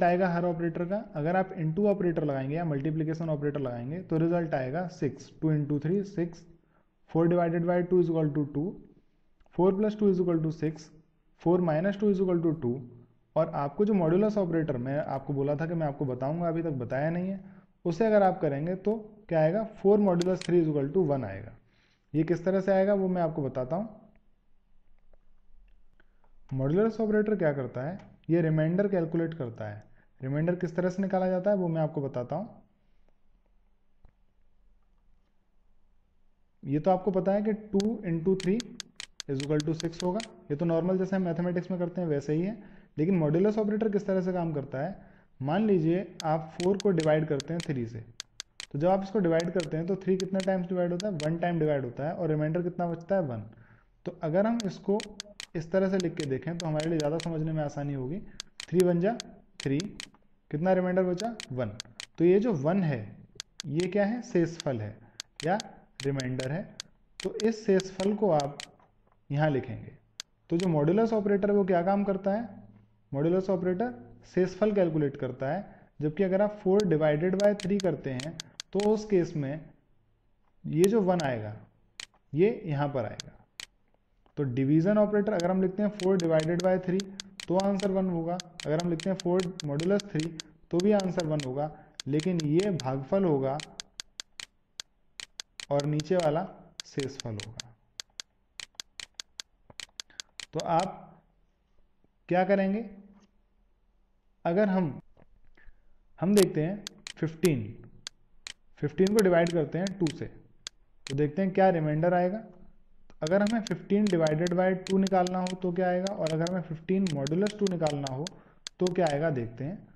आएगा हर ऑपरेटर का, अगर आप इनटू ऑपरेटर लगाएंगे या मल्टीप्लिकेशन ऑपरेटर लगाएंगे तो रिजल्ट आएगा 6, 2 into 3 6, 4 divided by 2 is equal to 2, 4 plus 2 is equal to 6, 4 minus 2 is equal to 2, और आपको जो मॉड्यूलस ऑपरेटर मैं आपको बोला था कि मैं आपको बताऊंगा, अभी तक बताया नहीं है, उसे अगर आप करेंगे तो क्या आएगा, 4 मॉड्यूलस 3 इज इक्वल टू 1 आएगा। ये किस तरह से आएगा वो मैं आपको बताता हूँ। मॉड्यूलस ऑपरेटर क्या करता है, ये रिमाइंडर कैलकुलेट करता है। रिमाइंडर किस तरह से निकाला जाता है वो मैं आपको बताता हूँ। ये तो आपको पता है कि 2 इंटू 3 इज इक्वल टू 6 होगा, ये तो नॉर्मल जैसे हम मैथमेटिक्स में करते हैं वैसे ही है। लेकिन मॉड्यूलस ऑपरेटर किस तरह से काम करता है, मान लीजिए आप 4 को डिवाइड करते हैं 3 से, तो जब आप इसको डिवाइड करते हैं तो 3 कितने टाइम्स डिवाइड होता है, 1 टाइम डिवाइड होता है, और रिमाइंडर कितना बचता है 1। तो अगर हम इसको इस तरह से लिख के देखें तो हमारे लिए ज़्यादा समझने में आसानी होगी। 3 1 जा 3, कितना रिमाइंडर बचा 1। तो ये जो 1 है ये क्या है, शेषफल है या रिमाइंडर है। तो इस शेषफल को आप यहाँ लिखेंगे। तो जो मॉड्यूलस ऑपरेटर है वो क्या काम करता है, मॉड्यूलस ऑपरेटर शेषफल कैलकुलेट करता है, जबकि अगर आप 4 डिवाइडेड बाय 3 करते हैं तो उस केस में ये जो 1 आएगा ये यहाँ पर आएगा। तो डिवीजन ऑपरेटर अगर हम लिखते हैं 4 डिवाइडेड बाय 3 तो आंसर 1 होगा, अगर हम लिखते हैं 4 मॉड्यूलस 3 तो भी आंसर 1 होगा, लेकिन ये भागफल होगा और नीचे वाला शेषफल होगा। तो आप क्या करेंगे, अगर हम देखते हैं 15 को डिवाइड करते हैं 2 से, तो देखते हैं क्या रिमाइंडर आएगा। तो अगर हमें 15 डिवाइडेड बाय 2 निकालना हो तो क्या आएगा, और अगर हमें 15 मॉड्यूलस 2 निकालना हो तो क्या आएगा, देखते हैं।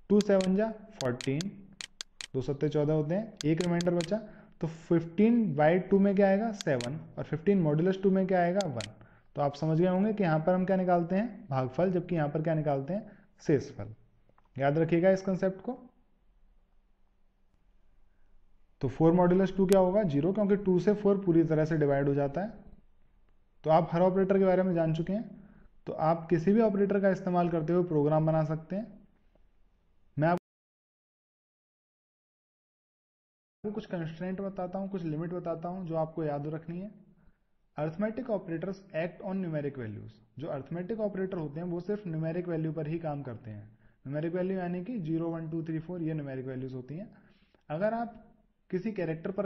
2 7 जा 14, 2 7 14 होते हैं, एक रिमाइंडर बचा। तो 15 बाई 2 में क्या आएगा 7, और 15 मॉड्यूलस 2 में क्या आएगा 1। तो आप समझ गए होंगे कि यहाँ पर हम क्या निकालते हैं, भागफल, जबकि यहाँ पर क्या निकालते हैं, शेषफल। याद रखिएगा इस कंसेप्ट को। तो 4 मॉड्यूलस 2 क्या होगा 0, क्योंकि 2 से 4 पूरी तरह से डिवाइड हो जाता है। तो आप हर ऑपरेटर के बारे में जान चुके हैं। तो आप किसी भी ऑपरेटर का इस्तेमाल करते हुए प्रोग्राम बना सकते हैं। मैं आपको कुछ कंस्ट्रेंट बताता हूँ, कुछ लिमिट बताता हूँ जो आपको याद रखनी है। Arithmetic operators act on numeric values. जो अर्थमेटिक ऑपरेटर होते हैं वो सिर्फ न्यूमेरिक वैल्यू पर ही काम करते हैं। न्यूमेरिक वैल्यू यानी कि 0 1 2 3 4 ये न्यूमेरिक वैल्यूज होती हैं। अगर आप किसी कैरेक्टर पर